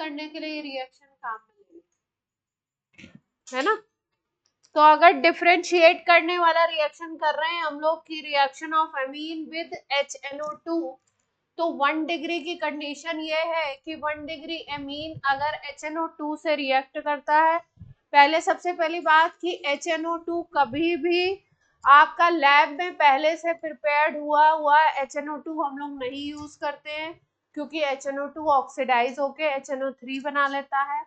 करने के लिए ये रिएक्शन काम में लेंगे, है ना। तो अगर डिफरेंशिएट करने वाला रिएक्शन कर रहे हैं हम लोग की reaction of amine with HNO2, तो 1 डिग्री की कंडीशन ये है कि 1 डिग्री एमीन अगर HNO2 से रिएक्ट करता है, पहले सबसे पहली बात कि HNO2 कभी भी आपका लैब में पहले से प्रिपेयर्ड हुआ HNO2 हम लोग नहीं यूज करते हैं, क्योंकि HNO2 ऑक्सीडाइज होके HNO3 बना लेता है,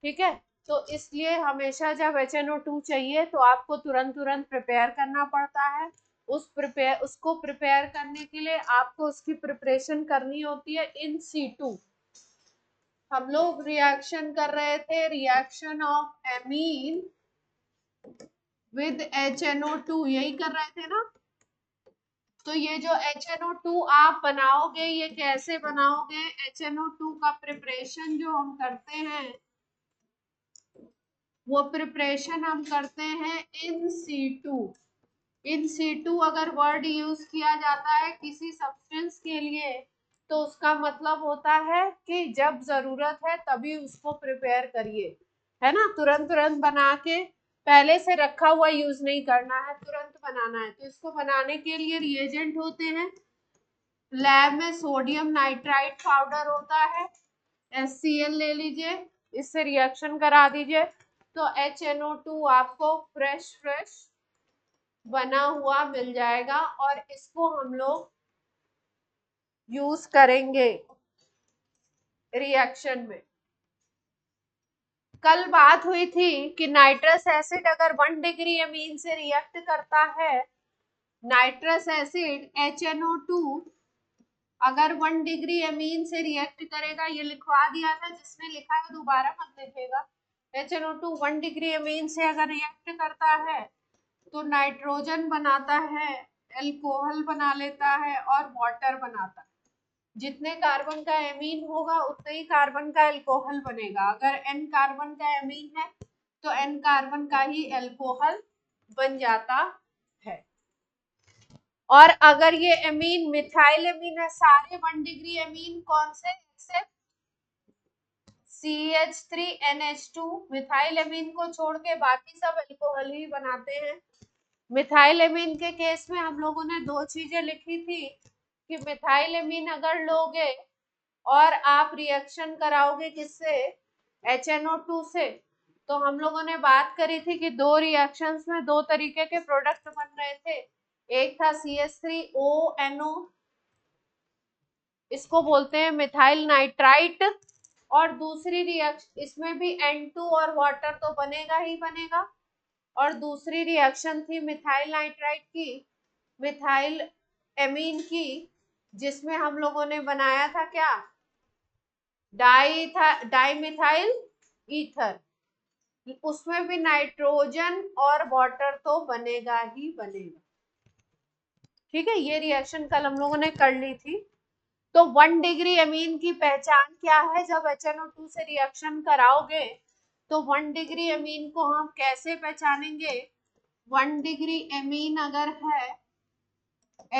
ठीक है। तो इसलिए हमेशा जब HNO2 चाहिए तो आपको तुरंत प्रिपेयर करना पड़ता है। उसको प्रिपेयर करने के लिए आपको उसकी प्रिपरेशन करनी होती है इन सीटू। हम लोग रिएक्शन कर रहे थे, reaction of amine with HNO2, यही कर रहे थे ना। तो ये जो HNO2 आप बनाओगे, ये कैसे बनाओगे? HNO2 का प्रिपरेशन जो हम करते हैं वो प्रिपरेशन हम करते हैं इन सीटू। इन सीटू अगर वर्ड यूज किया जाता है किसी सब्सटेंस के लिए तो उसका मतलब होता है कि जब जरूरत है तभी उसको प्रिपेयर करिए, है ना। तुरंत बना के पहले से रखा हुआ यूज नहीं करना है, तुरंत बनाना है। तो इसको बनाने के लिए रिएजेंट होते हैं, लैब में सोडियम नाइट्राइट पाउडर होता है, HCl ले लीजिए, इससे रिएक्शन करा दीजिए, तो HNO2 आपको फ्रेश बना हुआ मिल जाएगा और इसको हम लोग यूज करेंगे रिएक्शन में। कल बात हुई थी कि नाइट्रस एसिड अगर 1 डिग्री अमीन से रिएक्ट करता है, नाइट्रस एसिड HNO2 अगर 1 डिग्री अमीन से रिएक्ट करेगा, ये लिखवा दिया था, जिसने लिखा है दोबारा मत लिखेगा। HNO2 1 डिग्री अमीन से अगर रिएक्ट करता है तो नाइट्रोजन बनाता है, अल्कोहल बना लेता है और वाटर बनाता है। जितने कार्बन का एमीन होगा उतने ही कार्बन का अल्कोहल बनेगा। अगर n कार्बन का एमीन है तो n कार्बन का ही अल्कोहल बन जाता है। और अगर ये एमीन मिथाइल एमीन है, सारे 1 डिग्री एमीन कौन से? एक्सेप्ट CH3NH2, मिथाइल एमीन को छोड़ के बाकी सब अल्कोहल ही बनाते हैं। मिथाइल एमीन के केस में हम लोगों ने 2 चीजें लिखी थी कि मिथाइल एमीन अगर लोगे और आप रिएक्शन कराओगे किससे? HNO2 से, तो हम लोगों ने बात करी थी कि 2 रिएक्शंस में 2 तरीके के प्रोडक्ट बन रहे थे। एक था CH3ONO, इसको बोलते हैं मिथाइल नाइट्राइट, और दूसरी रिएक्शन, इसमें भी N2 और वाटर तो बनेगा ही बनेगा। और दूसरी रिएक्शन थी मिथाइल नाइट्राइट की, मिथाइल एमीन की, जिसमें हम लोगों ने बनाया था क्या? Dimethyl ether. उसमें भी नाइट्रोजन और वाटर तो बनेगा ही बनेगा, ठीक है। ये रिएक्शन कल हम लोगों ने कर ली थी। तो 1 डिग्री अमीन की पहचान क्या है? जब HNO2 से रिएक्शन कराओगे तो 1 डिग्री अमीन को हम कैसे पहचानेंगे? 1 डिग्री अमीन अगर है,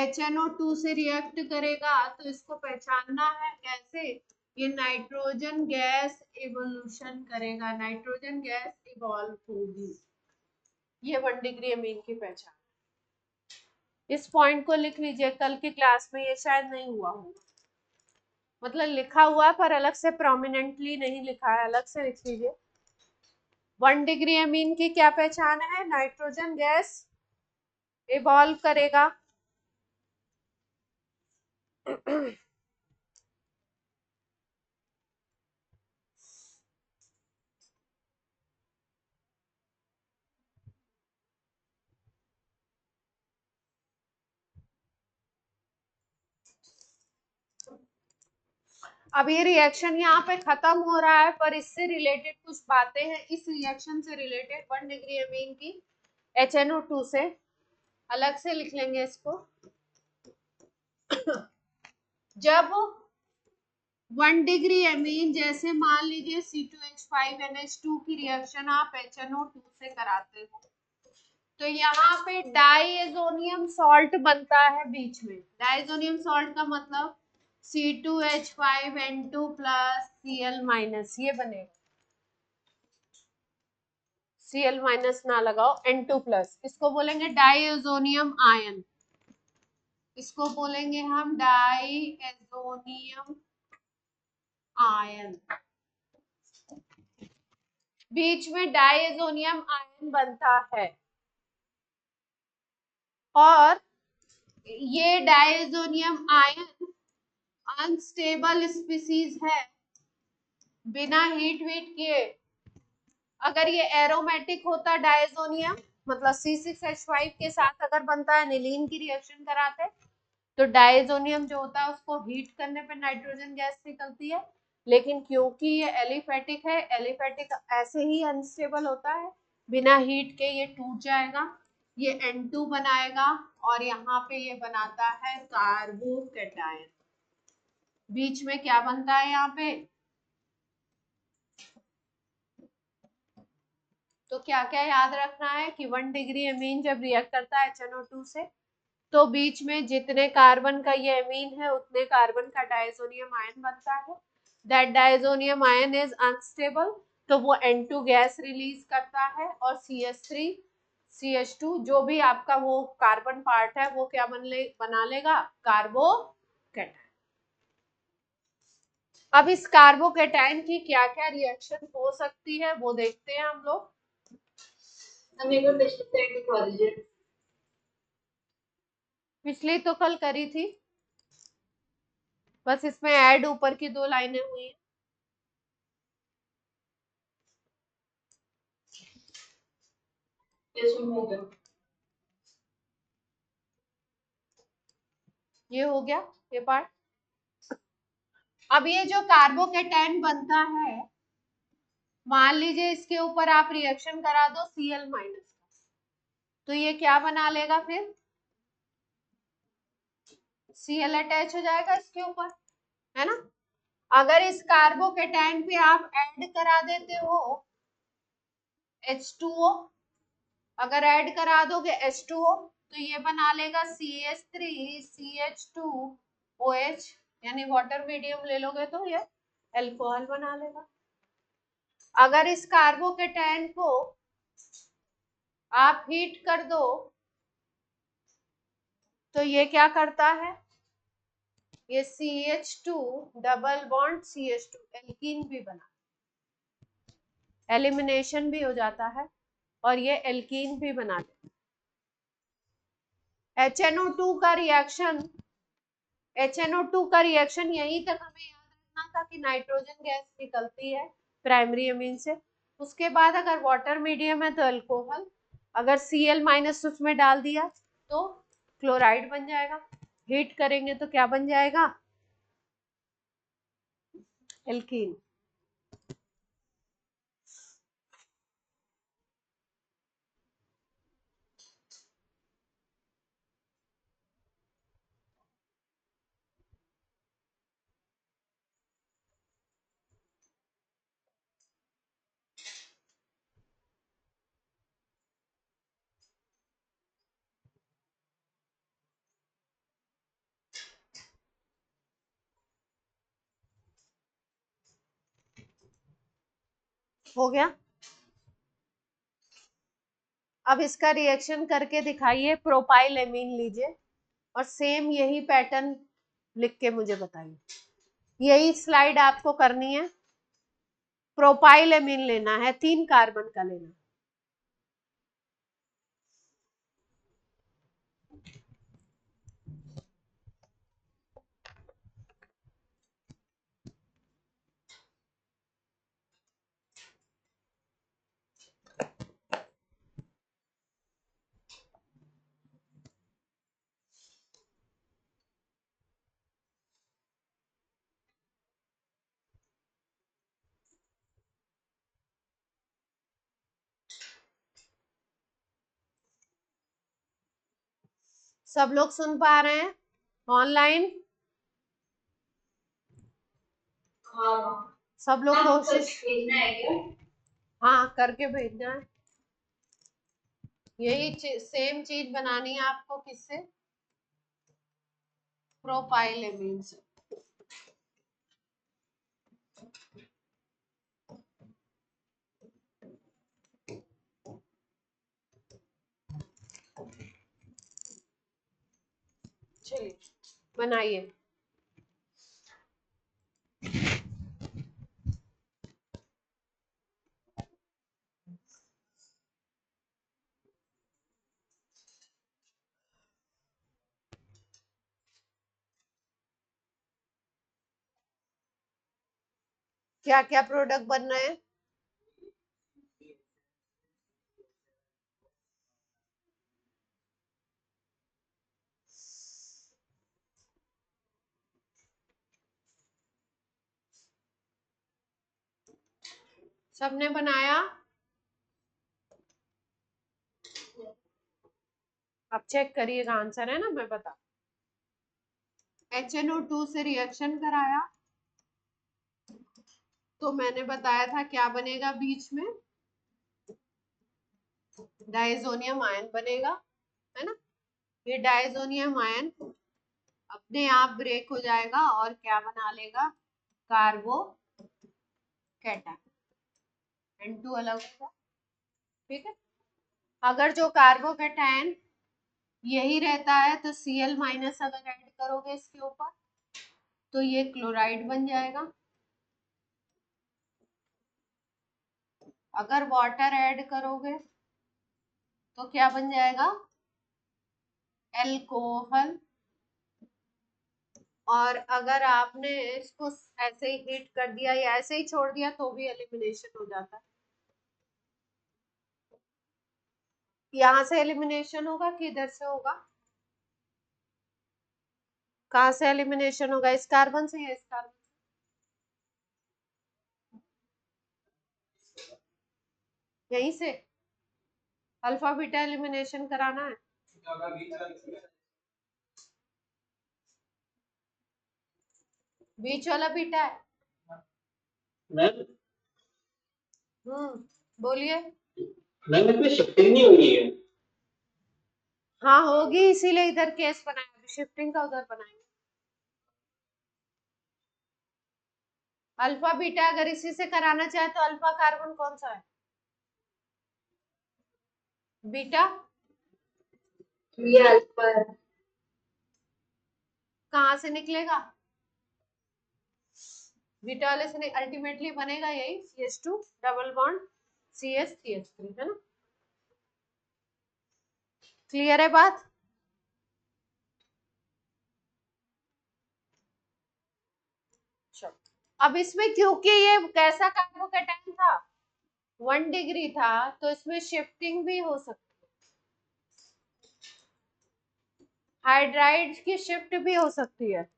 HNO2 से रिएक्ट करेगा तो इसको पहचानना है कैसे? ये नाइट्रोजन गैस इवोल्यूशन करेगा, नाइट्रोजन गैस इवॉल्व होगी, ये 1 डिग्री अमीन की पहचान। इस पॉइंट को लिख लीजिए, कल की क्लास में ये शायद नहीं हुआ होगा, मतलब लिखा हुआ है पर अलग से प्रोमिनेंटली नहीं लिखा है, अलग से लिख लीजिए। 1 डिग्री अमीन की क्या पहचान है? नाइट्रोजन गैस इवॉल्व करेगा अब ये रिएक्शन यहाँ पे खत्म हो रहा है, पर इससे रिलेटेड कुछ बातें हैं, इस रिएक्शन से रिलेटेड 1 डिग्री अमीन की HNO2 से, अलग से लिख लेंगे इसको। जब 1 डिग्री अमीन, जैसे मान लीजिए C2H5NH2 की रिएक्शन आप HNO2 से कराते हो, तो यहाँ पे डाइएजोनियम सॉल्ट बनता है बीच में। डाइएजोनियम सॉल्ट का मतलब C2H5N2 प्लस Cl माइनस, ये बनेगा। Cl माइनस ना लगाओ, N2 प्लस, इसको बोलेंगे डाइएजोनियम आयन, इसको बोलेंगे हम डाइएजोनियम आयन। बीच में डाइएजोनियम आयन बनता है और ये डाइएजोनियम आयन अनस्टेबल स्पीसीज है, बिना हीट वीट किए। अगर ये एरोमेटिक होता डाइएजोनियम, मतलब C6H5 के साथ अगर बनता है, एनिलीन की रिएक्शन कराते, तो डाइएजोनियम जो होता है उसको हीट करने पे नाइट्रोजन गैस निकलती है। लेकिन क्योंकि ये एलिफेटिक है, एलिफेटिक ऐसे ही अनस्टेबल होता है, बिना हीट के ये टूट जाएगा, ये N2 बनाएगा और यहाँ पे ये बनाता है कार्बोकैटायन। बीच में क्या बनता है यहाँ पे, तो क्या क्या याद रखना है कि 1 डिग्री एमीन जब रिएक्ट करता है HNO2 से, तो बीच में जितने कार्बन का ये एमीन है उतने कार्बन का डाइएजोनियम आयन बनता है। That diazonium ion is unstable, तो वो N2 गैस रिलीज करता है और CH3 CH2 जो भी आपका वो कार्बन पार्ट है वो क्या बना लेगा, कार्बोकैटायन। अब इस कार्बोकैटायन की क्या क्या रिएक्शन हो सकती है वो देखते हैं हम लोग। पिछली तो कल करी थी, बस इसमें ऐड ऊपर की 2 लाइनें हुई हैं। ये हो गया ये पार्ट। अब ये जो कार्बोकैटायन बनता है, मान लीजिए इसके ऊपर आप रिएक्शन करा दो Cl माइनस, तो ये क्या बना लेगा, फिर Cl अटैच हो जाएगा इसके ऊपर, है ना। अगर इस कार्बोकैटायन पे आप ऐड करा देते हो H2O, अगर ऐड करा दोगे H2O, तो ये बना लेगा CH3CH2OH, यानी वाटर मीडियम ले लोगे तो ये अल्कोहल बना लेगा। अगर इस कार्बोकैटायन को आप हीट कर दो तो ये क्या करता है, ये CH2 double bond CH2 alkene भी बना, एलिमिनेशन भी हो जाता है और ये एल्कीन भी बना देता है। HNO2 का रिएक्शन, HNO2 का रिएक्शन यहीं तक हमें याद रखना था कि नाइट्रोजन गैस निकलती है प्राइमरी अमीन से, उसके बाद अगर वाटर मीडियम है तो अल्कोहल, अगर Cl माइनस उसमें डाल दिया तो क्लोराइड बन जाएगा, हीट करेंगे तो क्या बन जाएगा, एल्कीन। हो गया। अब इसका रिएक्शन करके दिखाइए, प्रोपाइल एमीन लीजिए और सेम यही पैटर्न लिख के मुझे बताइए, यही स्लाइड आपको करनी है। प्रोपाइल एमीन लेना है, 3 कार्बन का लेना। सब लोग सुन पा रहे हैं ऑनलाइन? हाँ, सब लोग कोशिश, हाँ करके भेजना है। यही सेम चीज बनानी है आपको, किससे, प्रोपाइल एमीन से। बनाइए। क्या क्या प्रोडक्ट बन रहे हैं? सबने बनाया? अब चेक करिएगा, आंसर है ना, मैं बता। HNO2 से रिएक्शन कराया तो मैंने बताया था क्या बनेगा बीच में, डाइजोनियम आयन बनेगा, है ना। ये डाइजोनियम आयन अपने आप ब्रेक हो जाएगा और क्या बना लेगा, कार्बो कैटायन, N2 अलग होगा। ठीक है, अगर जो कार्बो कैटायन यही रहता है तो Cl माइनस अगर ऐड करोगे इसके ऊपर तो ये क्लोराइड बन जाएगा। अगर वाटर ऐड करोगे तो क्या बन जाएगा, एल्कोहल। और अगर आपने इसको ऐसे ही हीट कर दिया या ऐसे ही छोड़ दिया तो भी एलिमिनेशन हो जाता है। यहाँ से एलिमिनेशन होगा कि इधर से होगा? कहाँ से एलिमिनेशन होगा, इस कार्बन से या इस कार्बन से? यहीं से अल्फा बीटा एलिमिनेशन कराना है। बीच वाला बीटा है। मैम बोलिए। मैम इसमें शिफ्टिंग नहीं हुई है। हाँ होगी, इसीलिए इधर केस बनाया, शिफ्टिंग का उधर बनाएंगे। अल्फा बीटा अगर इसी से कराना चाहे तो अल्फा कार्बन कौन सा है, बीटा। ये अल्फा है। कहाँ से निकलेगा, बीटा वाले से अल्टीमेटली बनेगा यही CH2 डबल बॉन्ड CH3 है ना। क्लियर है बात? चलो, अब इसमें क्योंकि ये कैसा कार्बोकैटायन था, 1 डिग्री था, तो इसमें शिफ्टिंग भी हो सकती है, हाइड्राइड की शिफ्ट भी हो सकती है।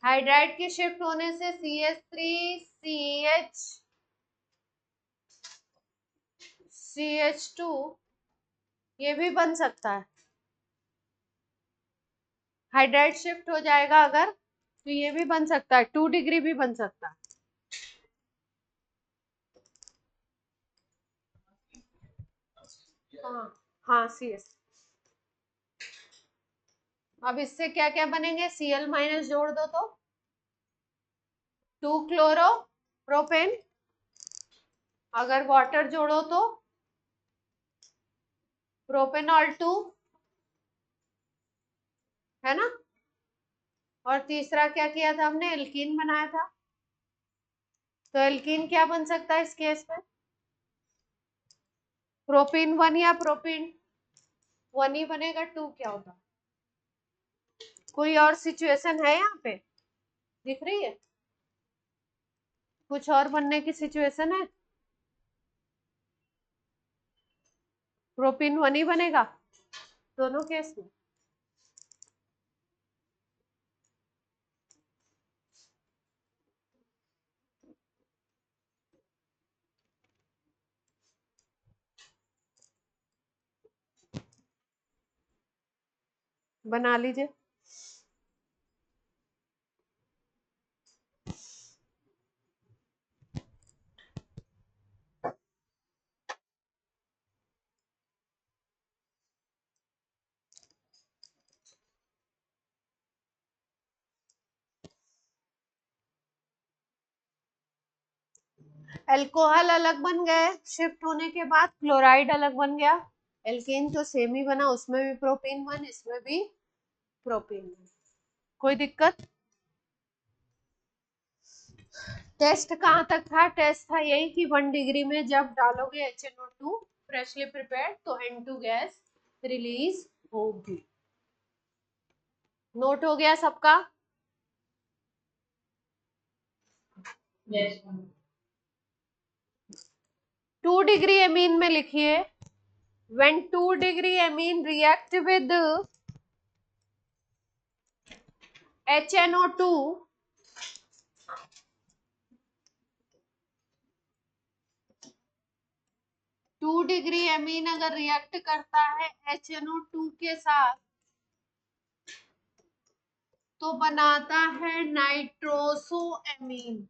हाइड्राइड की शिफ्ट होने से CH2 ये भी बन सकता है। हाइड्राइड शिफ्ट हो जाएगा अगर तो ये भी बन सकता है, 2 डिग्री भी बन सकता है। हाँ हाँ CS। अब इससे क्या क्या बनेंगे, Cl माइनस जोड़ दो तो 2 क्लोरो प्रोपेन, अगर वाटर जोड़ो तो प्रोपेनॉल 2, है ना। और तीसरा क्या किया था हमने, एल्कीन बनाया था, तो एल्कीन क्या बन सकता है इस केस में, प्रोपीन 1 या प्रोपीन 1 ही बनेगा, 2 क्या होता। कोई और सिचुएशन है यहाँ पे, दिख रही है, कुछ और बनने की सिचुएशन है? प्रोपीन 1 ही बनेगा दोनों केस में। बना लीजिए। एल्कोहल अलग बन गए शिफ्ट होने के बाद, क्लोराइड अलग बन गया, एल्केन तो सेम ही बना, उसमें भी प्रोपीन 1 इसमें भी प्रोपीन 1। कोई दिक्कत? टेस्ट कहाँ तक था? टेस्ट था यही कि 1 डिग्री में जब डालोगे HNO2 फ्रेशली प्रिपेयर्ड तो N2 गैस रिलीज होगी। नोट हो गया सबका? यस। 2 डिग्री एमीन में लिखिए, when 2 degree amine react with HNO2 2 degree amine अगर रिएक्ट करता है HNO2 के साथ तो बनाता है नाइट्रोसोएमीन।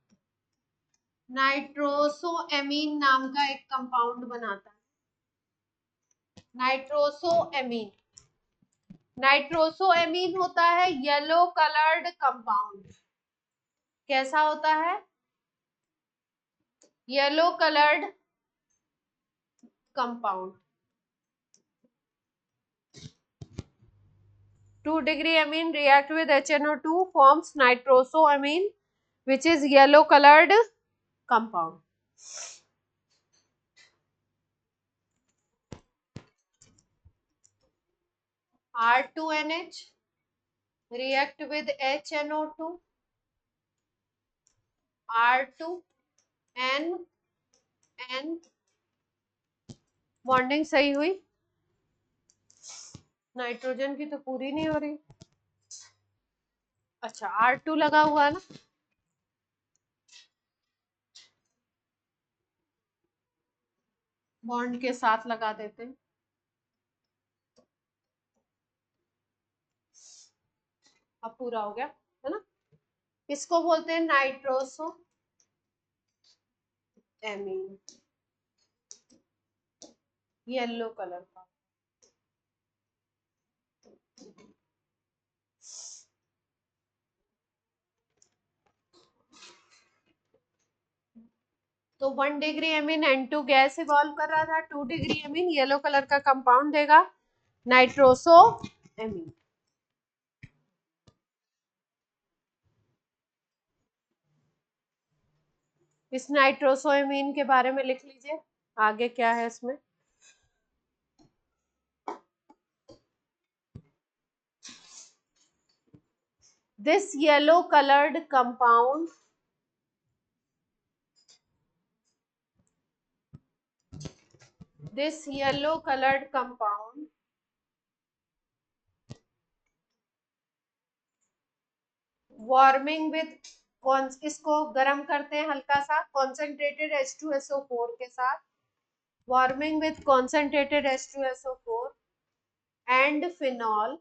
नाइट्रोसोएमीन नाम का एक कंपाउंड बनाता है, नाइट्रोसोएमीन। नाइट्रोसोएमीन होता है येलो कलर्ड कंपाउंड। कैसा होता है? Yellow coloured compound. 2 degree amine react with HNO2 forms nitrosoamine which is yellow colored compound. R2NH react with HNO2 R2N N bonding सही हुई? नाइट्रोजन की तो पूरी नहीं हो रही। अच्छा R2 लगा हुआ है ना, बॉन्ड के साथ लगा देते हैं। अब पूरा हो गया है ना। इसको बोलते हैं नाइट्रोसो एमीन, येलो कलर का। तो 1 degree amine N2 gas evolve कर रहा था, 2 डिग्री एमीन येलो कलर का कंपाउंड देगा नाइट्रोसो एमीन। इस नाइट्रोसो एमीन के बारे में लिख लीजिए, आगे क्या है इसमें। This yellow coloured compound this yellow colored compound warming with कौन, इसको गर्म करते हैं हल्का सा कॉन्सेंट्रेटेड H2SO4 के साथ, warming with concentrated H2SO4 and phenol.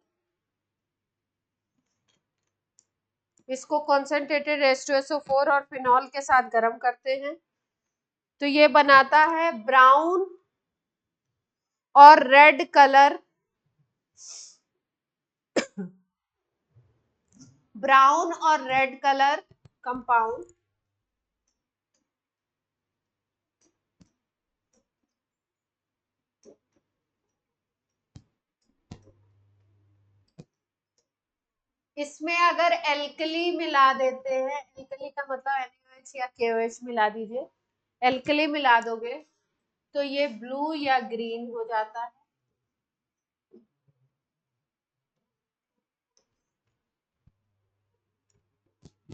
इसको कॉन्सेंट्रेटेड H2SO4 और फिनॉल के साथ गर्म करते हैं तो ये बनाता है ब्राउन और रेड कलर, ब्राउन और रेड कलर कंपाउंड। इसमें अगर एल्कली मिला देते हैं, एल्कली का मतलब NaOH या KOH मिला दीजिए, एल्कली मिला दोगे तो ये ब्लू या ग्रीन हो जाता है।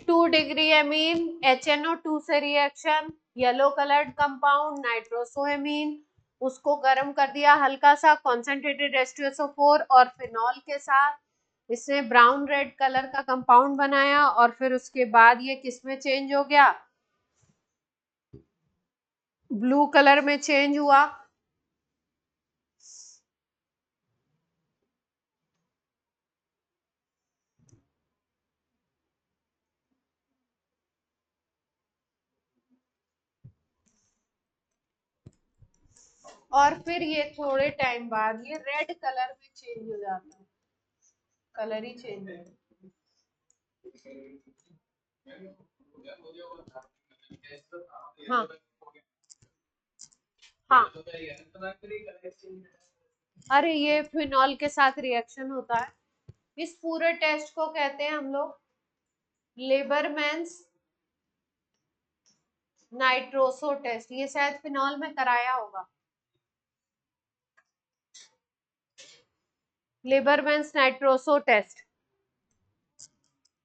टू डिग्री एमीन HNO2 से रिएक्शन, येलो कलर्ड कंपाउंड नाइट्रोसोएमीन, उसको गर्म कर दिया हल्का सा कॉन्सेंट्रेटेड H2SO4 और फिनॉल के साथ, इसने ब्राउन रेड कलर का कंपाउंड बनाया और फिर उसके बाद ये किस में चेंज हो गया? ब्लू कलर में चेंज हुआ। और फिर ये थोड़े टाइम बाद ये रेड कलर में चेंज हो जाता है, कलर ही चेंज है। हाँ हाँ, अरे ये फिनॉल के साथ रिएक्शन होता है इस पूरे टेस्ट को कहते हैं हम लोग लेबरमैन्स नाइट्रोसो टेस्ट। ये शायद फिनॉल में कराया होगा, Liebermann's nitroso test,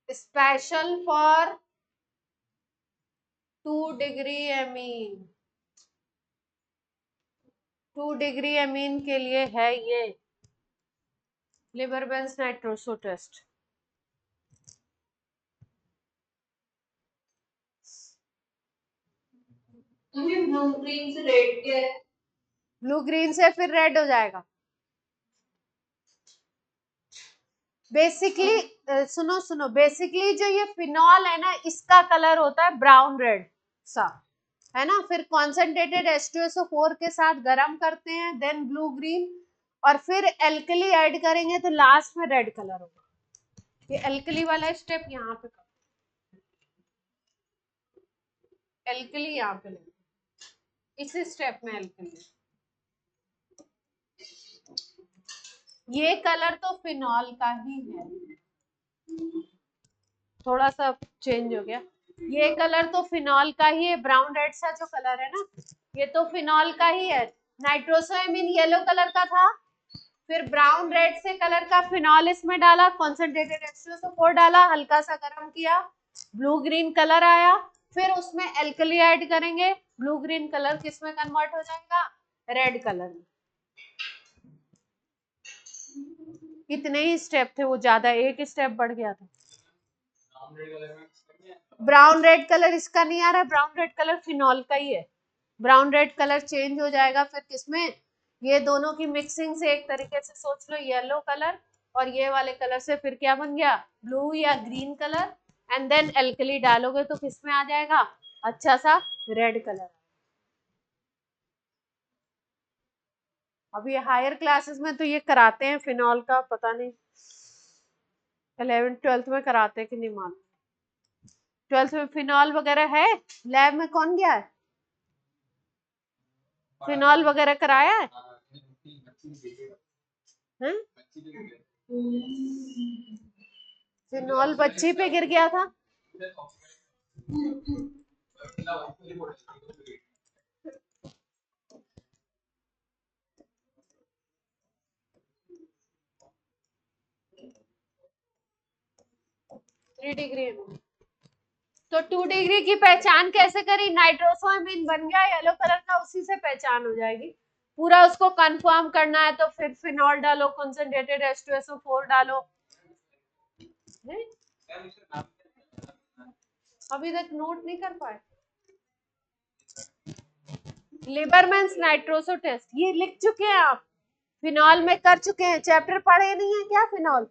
special for 2 degree amine. 2 degree amine के लिए है ये Liebermann's nitroso test. Blue green से रेड क्या है? ब्लू ग्रीन से फिर रेड हो जाएगा बेसिकली। सुनो सुनो, बेसिकली जो ये फिनॉल है ना, इसका कलर होता है ब्राउन रेड सा, है ना। फिर कॉन्सेंट्रेटेड H2SO4 के साथ गर्म करते हैं, देन ब्लू ग्रीन, और फिर एल्कली ऐड करेंगे तो लास्ट में रेड कलर होगा। ये एल्कली वाला स्टेप यहाँ पे कर, एल्कली यहाँ पे ले, इसी स्टेप में एल्कली। ये कलर तो फिनॉल का ही है, थोड़ा सा चेंज हो गया। ये कलर तो फिनॉल का ही है, ब्राउन रेड सा जो कलर है ना, ये तो फिनॉल का ही है। नाइट्रोसोएमिन येलो कलर का था, फिर ब्राउन रेड से कलर का फिनॉल इसमें डाला, कॉन्सेंट्रेटेड H2SO4 डाला, हल्का सा गर्म किया, ब्लू ग्रीन कलर आया। फिर उसमें एल्कली ऐड करेंगे, ब्लू ग्रीन कलर किस में कन्वर्ट हो जाएगा, रेड कलर में। कितने ही स्टेप थे वो, ज्यादा एक स्टेप बढ़ गया था। ब्राउन रेड कलर इसका नहीं आ रहा, ब्राउन रेड कलर फिनॉल का ही है। ब्राउन रेड कलर चेंज हो जाएगा फिर किसमें, ये दोनों की मिक्सिंग से, एक तरीके से सोच लो येलो कलर और ये वाले कलर से फिर क्या बन गया, ब्लू या green colour. And then alkali डालोगे तो किसमें आ जाएगा, अच्छा सा रेड कलर। अब ये हायर क्लासेस में तो ये कराते हैं फिनॉल का, पता नहीं 11th 12th में कराते हैं कि नहीं मालूम। 12th में फिनॉल वगैरह है, लैब में कौन गया है, फिनॉल वगैरह कराया है, हैं? फिनॉल बच्ची पे गिर गया था। थ्री डिग्री तो 2 डिग्री की पहचान कैसे करी, नाइट्रोसोएमिन बन गया येलो कलर का, उसी से पहचान हो जाएगी। पूरा उसको कंफर्म करना है तो फिर फिनॉल डालो, कंसंट्रेटेड H2SO4 डालो। अभी तक नोट नहीं कर पाए, लेबरमैन्स नाइट्रोसो टेस्ट ये लिख चुके हैं आप, फिनॉल में कर चुके हैं, चैप्टर पढ़े नहीं है क्या फिनॉल।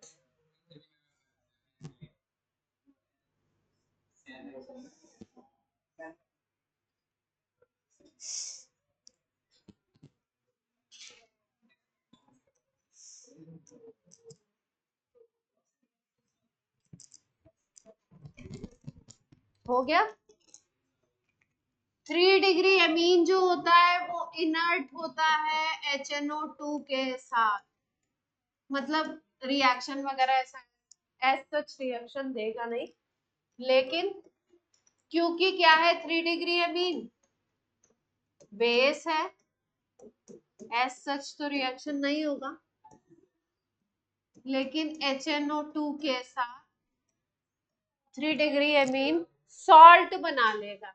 हो गया। 3 डिग्री एमीन जो होता है वो इनर्ट होता है HNO2 के साथ, मतलब रिएक्शन वगैरह ऐसा एज सच रिएक्शन देगा नहीं, लेकिन क्योंकि क्या है 3 डिग्री एमीन बेस है, एज सच तो रिएक्शन नहीं होगा, लेकिन HNO2 के साथ 3 डिग्री एमीन सॉल्ट बना लेगा।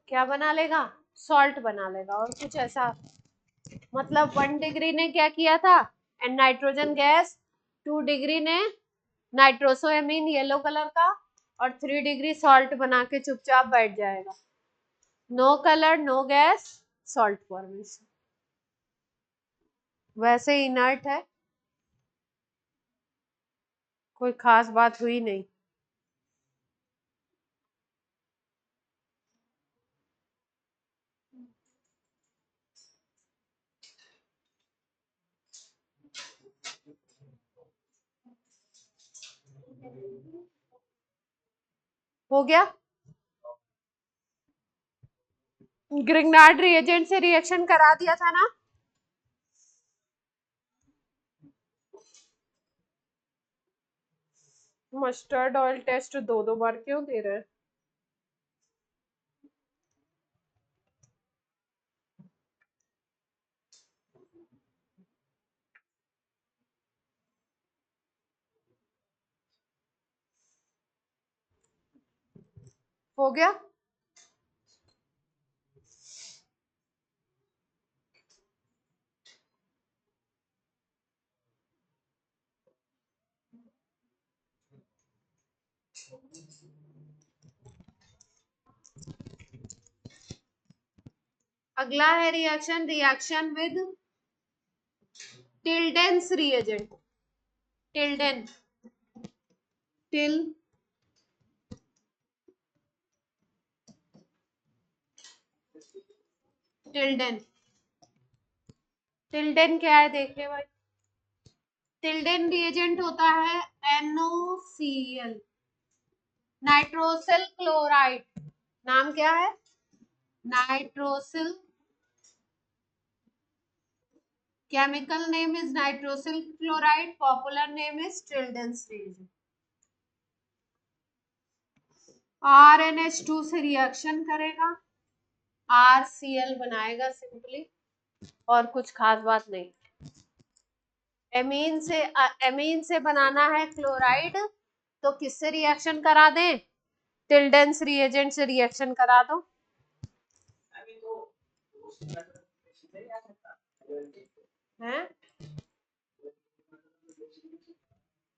क्या बना लेगा, सॉल्ट बना लेगा। और कुछ ऐसा, मतलब 1 डिग्री ने क्या किया था, एंड नाइट्रोजन गैस, 2 डिग्री ने नाइट्रोसोएमीन येलो कलर का, और 3 डिग्री सॉल्ट बना के चुपचाप बैठ जाएगा। No colour no gas, salt formation, वैसे इनर्ट है, कोई खास बात हुई नहीं। हो गया। ग्रिग्नार्ड रिएजेंट से रिएक्शन करा दिया था ना। मस्टर्ड ऑयल टेस्ट दो दो बार क्यों दे रहे हैं? हो गया। अगला है reaction with Tilden's reagent. Tilden Til Tilden Tilden क्या है देख ले भाई। टिल्डेन रिएजेंट होता है NOCl, नाइट्रोसिल क्लोराइड। नाम क्या है? Nitrosyl, chemical name is nitrosyl chloride, popular name is Tilden's reagent. RNH2 से रिएक्शन करेगा, RCl बनाएगा सिंपली, और कुछ खास बात नहीं। एमीन से बनाना है क्लोराइड, तो किससे रिएक्शन करा दें? टिल्डेन्स रिएजेंट से रिएक्शन करा दो। हैं?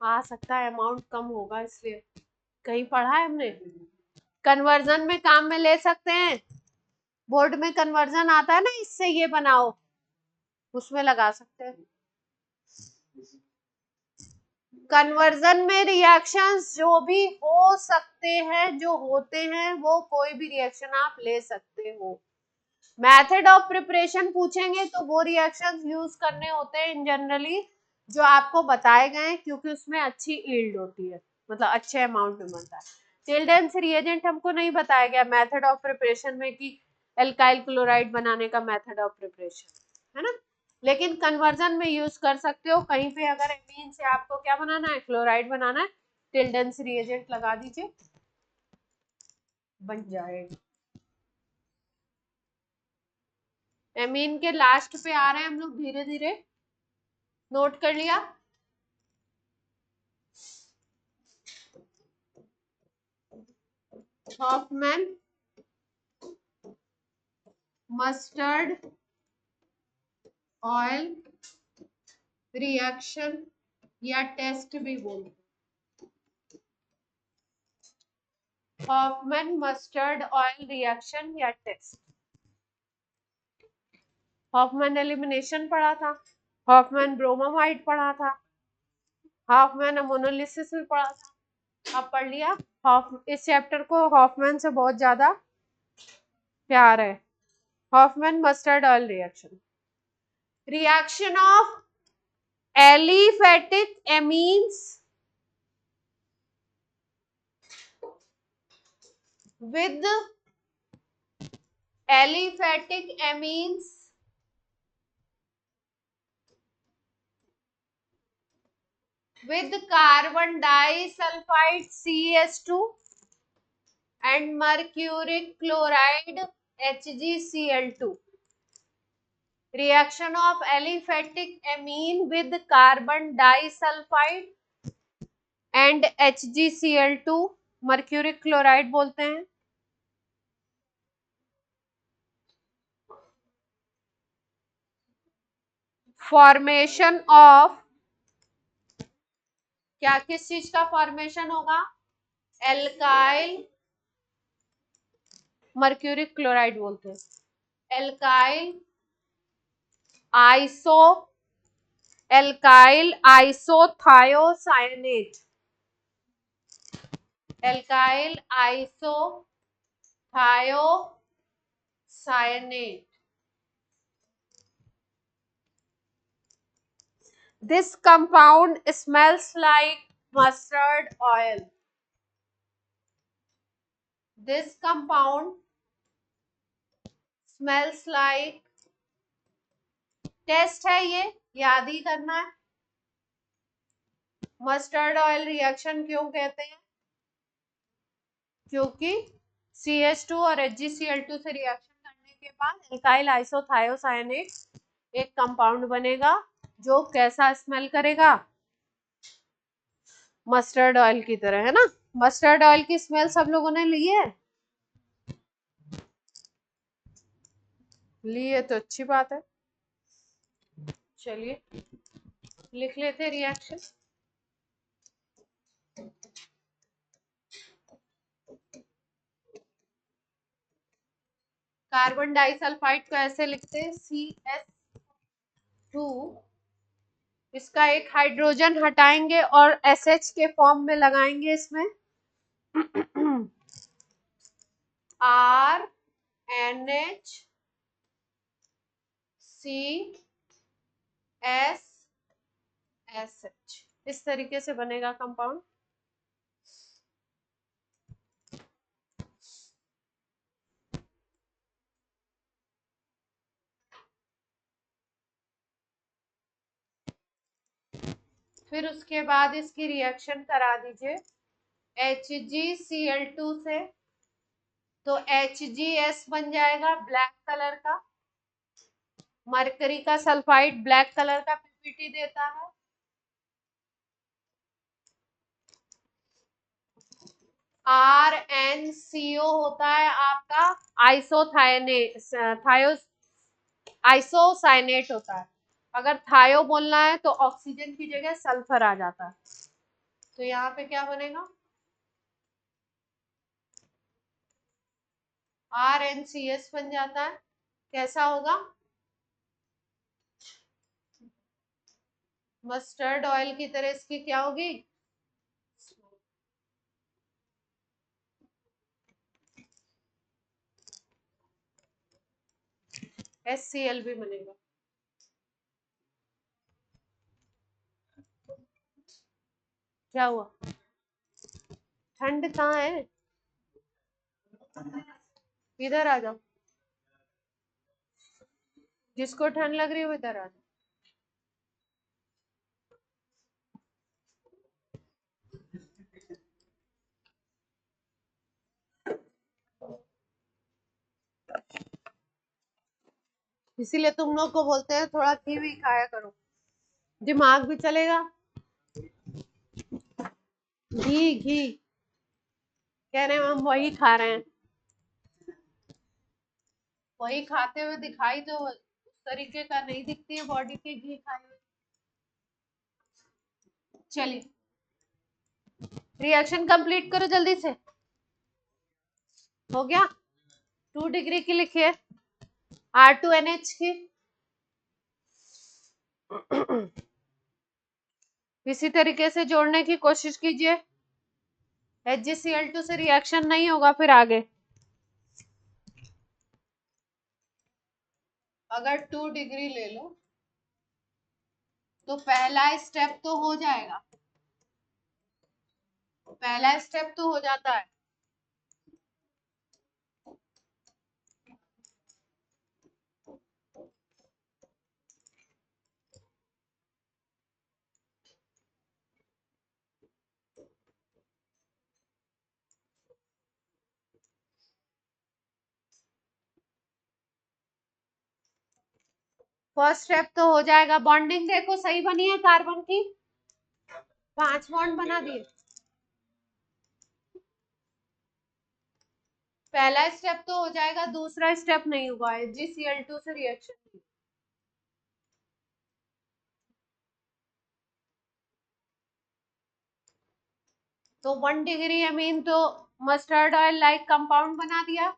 आ सकता है, अमाउंट कम होगा इसलिए। कहीं पढ़ा है हमने? कन्वर्जन में काम में ले सकते हैं। बोर्ड में कन्वर्जन आता है ना, इससे ये बनाओ, उसमें लगा सकते हैं। कन्वर्जन में रिएक्शंस जो भी हो सकते हैं, जो होते हैं, वो कोई भी रिएक्शन आप ले सकते हो। मेथड ऑफ प्रिपरेशन पूछेंगे तो वो रिएक्शंस यूज करने होते हैं जनरली जो आपको बताए गए, क्योंकि उसमें अच्छी यील्ड होती है, मतलब अच्छे अमाउंट में बनता है। टिल्डेन्स रिएजेंट हमको नहीं बताया गया मेथड ऑफ प्रिपरेशन में कि एल्काइल क्लोराइड बनाने का मेथड ऑफ प्रिपरेशन है ना, लेकिन कन्वर्जन में यूज कर सकते हो। कहीं पे अगर एमीन से आपको क्या बनाना है, क्लोराइड बनाना है, टिल्डेन्स रिएजेंट लगा दीजिए, बन जाएगा। एमीन के लास्ट पे आ रहे हैं हम लोग धीरे धीरे, नोट कर लिया? हॉफमैन मस्टर्ड ऑयल रिएक्शन या टेस्ट भी बोलते हैं। हॉफमैन मस्टर्ड ऑयल रिएक्शन या टेस्ट। हॉफमैन एलिमिनेशन पढ़ा था, हॉफमैन ब्रोमामाइड पढ़ा था, हॉफमैन अमोनोलिसिस भी पढ़ा था। अब पढ़ लिया। इस चैप्टर को हॉफमैन से बहुत ज्यादा प्यार है। Hoffmann mustard oil reaction, reaction of aliphatic amines with aliphatic amines with carbon disulfide CH2 and mercuric chloride HgCl2. Reaction of aliphatic amine with carbon disulfide and HgCl2, mercuric chloride बोलते हैं। Formation of, क्या किस चीज का formation होगा? Alkyl, mercuric chloride बोलते हैं। Alkyl iso, alkyl isothiocyanate, alkyl isothiocyanate. This compound smells like mustard oil. This compound smells like, test है ये, याद ही करना है। मस्टर्ड ऑयल रिएक्शन क्यों कहते हैं? क्योंकि CH2 और HgCl2 से रिएक्शन करने के बाद एल्काइल आइसोथायोसायनेट एक कंपाउंड बनेगा जो कैसा स्मेल करेगा? मस्टर्ड ऑयल की तरह, है ना। मस्टर्ड ऑयल की स्मेल सब लोगों ने ली है? ली है तो अच्छी बात है। चलिए लिख लेते रिएक्शन। कार्बन डाइसल्फाइड को ऐसे लिखते हैं CH2, इसका एक हाइड्रोजन हटाएंगे और SH के फॉर्म में लगाएंगे इसमें RNHCSSH, इस तरीके से बनेगा कंपाउंड। फिर उसके बाद इसकी रिएक्शन करा दीजिए HgCl2 से, तो HgS बन जाएगा ब्लैक कलर का। मरकरी का सल्फाइड ब्लैक कलर का पीपीटी देता है। RnCO होता है आपका आइसोसाइनेट होता है। अगर थायो बोलना है तो ऑक्सीजन की जगह सल्फर आ जाता है। तो यहाँ पे क्या बनेगा? RnCS बन जाता है। कैसा होगा? मस्टर्ड ऑयल की तरह इसकी क्या होगी? HCl भी बनेगा। क्या हुआ? ठंड कहाँ है? इधर आ जाओ, जिसको ठंड लग रही है वो इधर आ जाओ। इसीलिए तुम लोग को बोलते हैं थोड़ा घी भी खाया करो, दिमाग भी चलेगा। घी घी कह रहे हैं, हम वही खा रहे हैं। वही खाते हुए दिखाई तो उस तरीके का नहीं दिखती है बॉडी के घी खाए हुए। चलिए रिएक्शन कंप्लीट करो जल्दी से। हो गया? 2 डिग्री की लिखिए, R2NH की। इसी तरीके से जोड़ने की कोशिश कीजिए। HgCl2 से रिएक्शन नहीं होगा फिर आगे। अगर 2 डिग्री ले लो तो पहला स्टेप तो हो जाएगा, पहला स्टेप तो हो जाता है। फर्स्ट स्टेप तो हो जाएगा। बॉन्डिंग देखो सही बनी है कार्बन की, 5 बॉन्ड बना दिए। पहला स्टेप तो हो जाएगा, दूसरा स्टेप नहीं हुआ है, HgCl2 से रिएक्शन नहीं। तो 1 डिग्री अमीन तो मस्टर्ड ऑयल लाइक कंपाउंड बना दिया,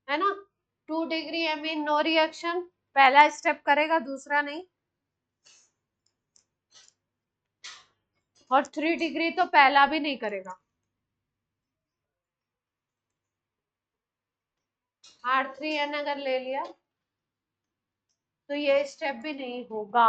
है ना। 2 डिग्री अमीन नो रिएक्शन, पहला स्टेप करेगा दूसरा नहीं। और 3 डिग्री तो पहला भी नहीं करेगा। R3N अगर ले लिया तो ये स्टेप भी नहीं होगा।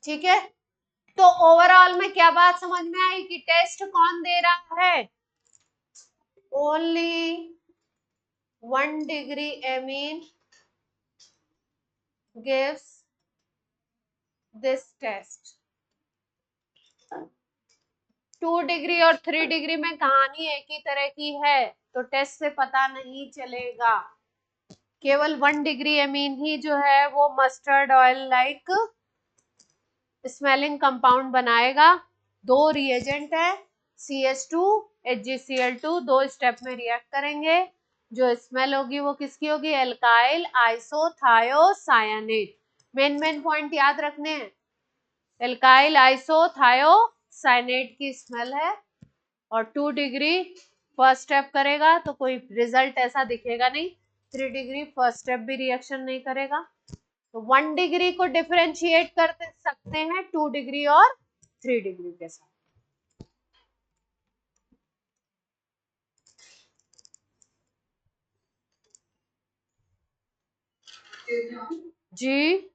ठीक है, तो ओवरऑल में क्या बात समझ में आई कि टेस्ट कौन दे रहा है? Only 1 degree amine gives this test. 2 degree और 3 डिग्री में कहानी एक ही तरह की है, तो टेस्ट से पता नहीं चलेगा। केवल 1 डिग्री एमीन ही जो है वो mustard oil like smelling compound बनाएगा। दो रिएजेंट है CH2 HgCl2, दो स्टेप में रिएक्ट करेंगे। जो स्मेल होगी वो किसकी होगी? एल्काइल आइसोथायोसायानेट। मेन पॉइंट याद रखने हैं, एल्काइल आइसोथायोसायानेट की स्मेल है। और 2 डिग्री फर्स्ट स्टेप करेगा तो कोई रिजल्ट ऐसा दिखेगा नहीं। 3 डिग्री फर्स्ट स्टेप भी रिएक्शन नहीं करेगा। तो 1 डिग्री को डिफरेंशिएट कर सकते हैं 2 डिग्री और 3 डिग्री के साथ। जी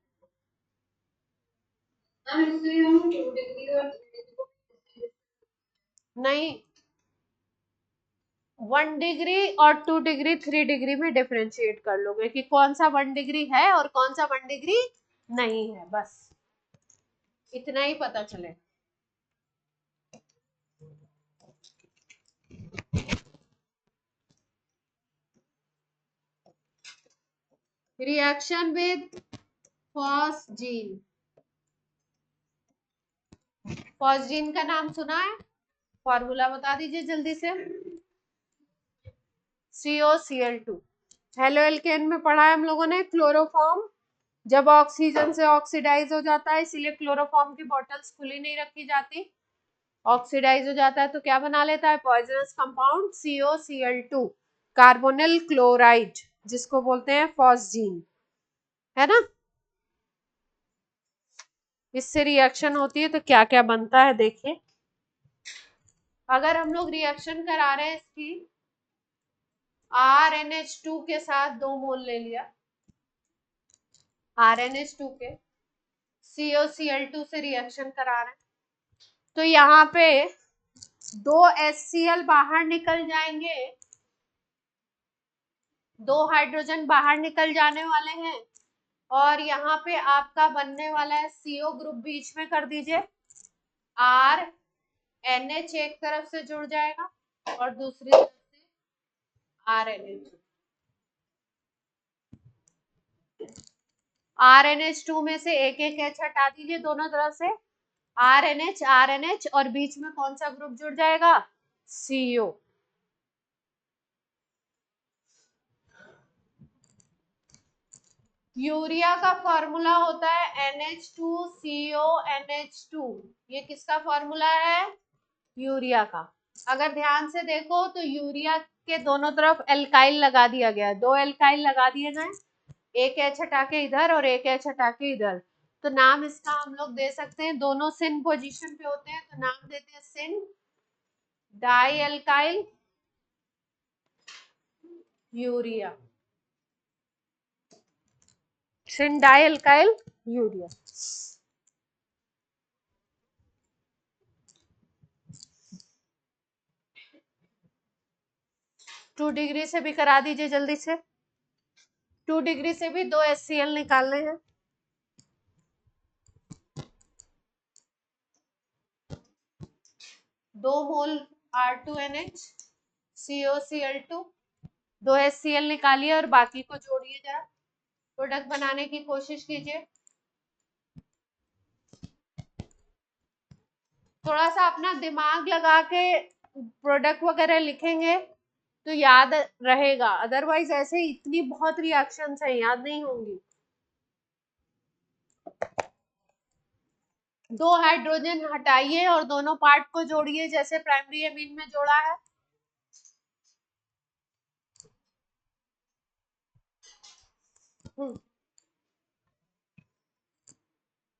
नहीं, 1 डिग्री और 2 डिग्री 3 डिग्री में डिफरेंशिएट कर लोगे कि कौन सा 1 डिग्री है और कौन सा 1 डिग्री नहीं है, बस इतना ही पता चले। Reaction with phosgene. फॉस्जीन का नाम सुना है? फॉर्मूला बता दीजिए जल्दी से। COCl2। हेलो एल्केन में पढ़ा है हम लोगों ने क्लोरोफॉर्म जब ऑक्सीजन से ऑक्सीडाइज हो जाता है, इसीलिए क्लोरोफॉर्म की बॉटल्स खुली नहीं रखी जाती। ऑक्सीडाइज हो जाता है तो क्या बना लेता है? Poisonous compound COCl2, carbonyl chloride, जिसको बोलते हैं फॉस्जीन, है ना। इससे रिएक्शन होती है तो क्या क्या बनता है देखिए। अगर हम लोग रिएक्शन करा रहे हैं इसकी RNH2 के साथ 2 मोल ले लिया, RNH2 के COCl2 से रिएक्शन करा रहे हैं तो यहाँ पे 2 HCl बाहर निकल जाएंगे, 2 हाइड्रोजन बाहर निकल जाने वाले हैं और यहाँ पे आपका बनने वाला है CO ग्रुप, बीच में कर दीजिए। RNH एक तरफ से जुड़ जाएगा और दूसरी तरफ से RNH। RNH2 में से एक एक H हटा दीजिए दोनों तरफ से, RNH और बीच में कौन सा ग्रुप जुड़ जाएगा? CO। यूरिया का फॉर्मूला होता है NH2CONH2। ये किसका फॉर्मूला है? यूरिया का। अगर ध्यान से देखो तो यूरिया के दोनों तरफ एल्काइल लगा दिया गया है, 2 एल्काइल लगा दिए गए, एक H हटा के इधर और एक H हटा के इधर। तो नाम इसका हम लोग दे सकते हैं, दोनों सिन पोजीशन पे होते हैं तो नाम देते हैं सिन डाई एल्काइल यूरिया, सिन डाई एल्काइल यूरिया। 2 डिग्री से भी करा दीजिए जल्दी से। 2 डिग्री से भी 2 HCl निकालने हैं। दो मोल R2NH COCl2, 2 HCl निकालिए और बाकी को जोड़िए, जरा प्रोडक्ट बनाने की कोशिश कीजिए। थोड़ा सा अपना दिमाग लगा के प्रोडक्ट वगैरह लिखेंगे तो याद रहेगा, अदरवाइज ऐसे इतनी बहुत रिएक्शंस हैं, याद नहीं होंगी। 2 हाइड्रोजन हटाइए और दोनों पार्ट को जोड़िए जैसे प्राइमरी एमीन में जोड़ा है।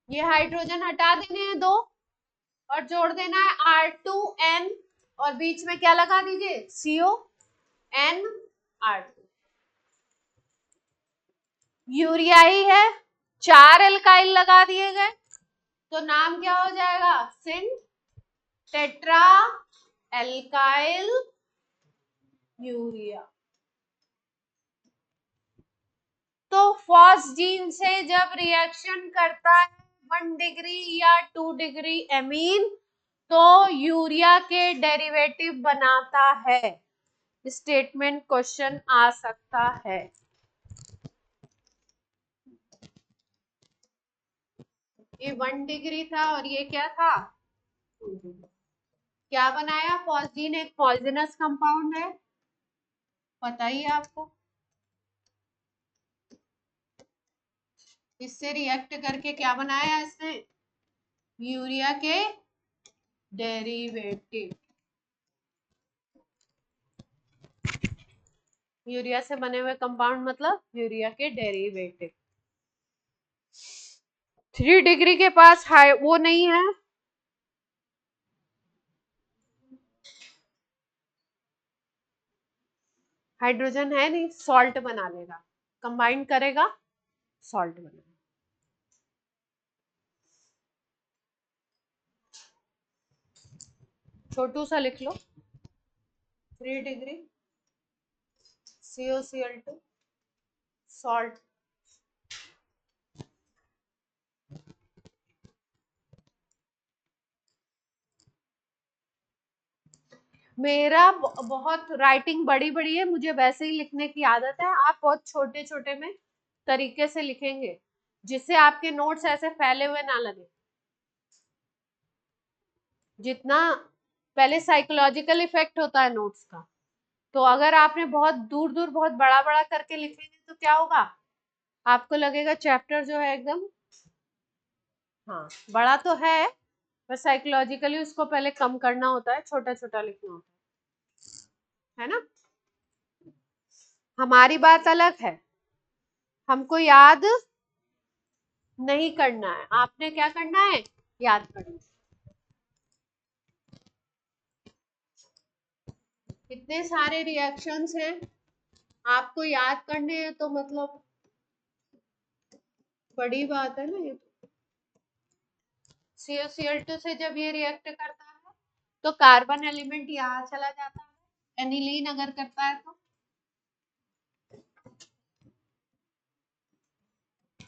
ये हाइड्रोजन हटा देने हैं 2 और जोड़ देना है R2N और बीच में क्या लगा दीजिए? CONR2। यूरिया ही है, 4 एल्काइल लगा दिए गए तो नाम क्या हो जाएगा, सिन टेट्रा एल्काइल यूरिया। तो फॉस्जीन से जब रिएक्शन करता है 1 डिग्री या 2 डिग्री एमीन, तो यूरिया के डेरिवेटिव बनाता है। स्टेटमेंट क्वेश्चन आ सकता है। ये 1 डिग्री था और ये क्या था, 2 डिग्री। क्या बनाया, फॉस्जीन एक पॉइजनस कंपाउंड है, पता ही है आपको। इससे रिएक्ट करके क्या बनाया इसने, यूरिया के डेरिवेटिव। यूरिया से बने हुए कंपाउंड मतलब यूरिया के डेरिवेटिव। 3 डिग्री के पास हाई वो नहीं है, हाइड्रोजन है नहीं, सॉल्ट बना लेगा, कंबाइन करेगा, सॉल्ट बनेगा। छोटू सा लिख लो, 3 डिग्री COCl2 सॉल्ट। मेरा बहुत राइटिंग बड़ी बड़ी है, मुझे वैसे ही लिखने की आदत है, आप बहुत छोटे छोटे में तरीके से लिखेंगे जिससे आपके नोट्स ऐसे फैले हुए ना लगे। जितना पहले साइकोलॉजिकल इफेक्ट होता है नोट्स का, तो अगर आपने बहुत दूर दूर बहुत बड़ा बड़ा करके लिखेंगे तो क्या होगा, आपको लगेगा चैप्टर जो है एकदम, हाँ बड़ा तो है पर साइकोलॉजिकली उसको पहले कम करना होता है, छोटा छोटा लिखना होता है ना। हमारी बात अलग है, हमको याद नहीं करना है, आपने क्या करना है, याद करना है। इतने सारे रिएक्शंस हैं, आपको याद करने हैं तो मतलब बड़ी बात है ना ये। COCl2 से जब ये रिएक्ट करता है तो कार्बन एलिमेंट यहाँ चला जाता है, एनिलीन अगर करता है तो,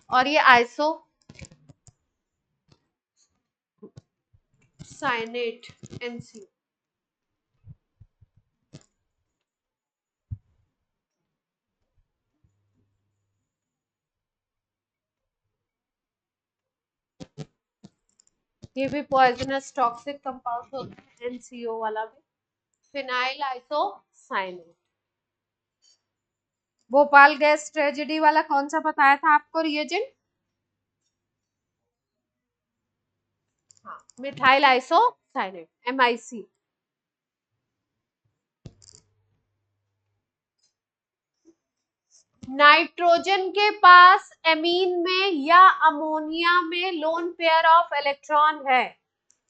और ये आइसो साइनेट NCO। ये भी पॉइजनस टॉक्सिक कंपाउंड होता है, NCO वाला भी, phenyl isocyanate. Bhopal gas tragedy वाला कौन सा बताया था आपको रिएजेंट, हाँ मिथाइल आइसोसाइनेट MIC। नाइट्रोजन के पास एमीन में या अमोनिया में लोन पेयर ऑफ इलेक्ट्रॉन है।